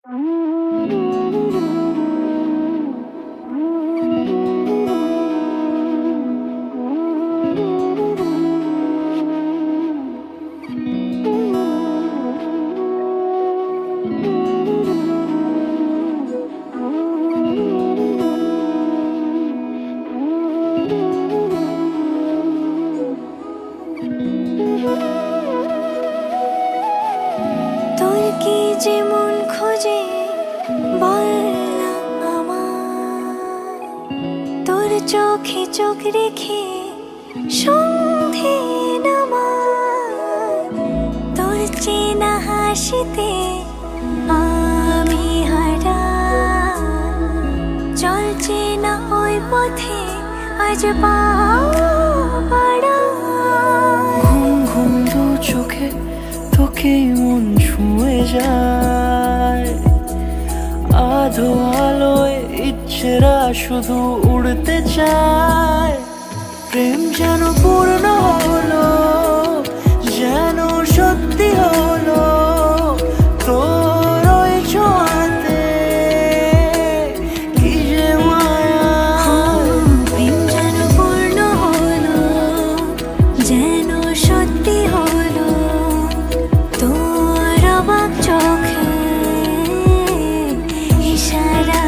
তোর কি যেমন খোঁজে বল না আমার, তোর চোখে চোখ রেখে সন্ধে নামার, তোর চেনা হাসিতে আমি হারা, চল চেনা ওই পথে আজ পাড়া। ঘুম ঘুম দু চোখে তোকেই মন ছুঁয়ে যায়, আধো আলোয় ইচ্ছেরা শুধু উড়তে চায়। প্রেম যেন পূর্ণ হলো, যেন সত্যি হলো, তোর ওই ছোঁয়াতে কি যে মায়া। প্রেম যেন পূর্ণ হলো, যেন সত্যি হলো, তোর অবাক চোখে ইশারা।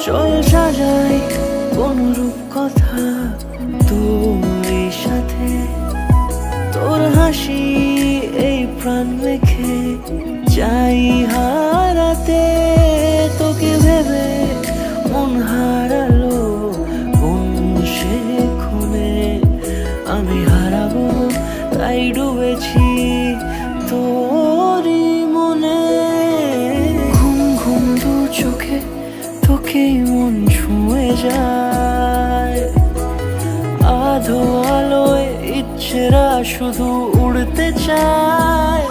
চল সাজাই কোন রূপ কথা তোর সাথে, তোর হাসি এই প্রাণ মেখে চাই হারাতে। তোকে ভেবে মন হারালো কোন সে খুনে, আমি হারাবো তাই ডুবেছি তোরই মনে। ঘুম ঘুম দু চোখে তোকেই মন ছুঁয়ে যায়, আধো আলোয় ইচ্ছেরা শুধু উড়তে চায়।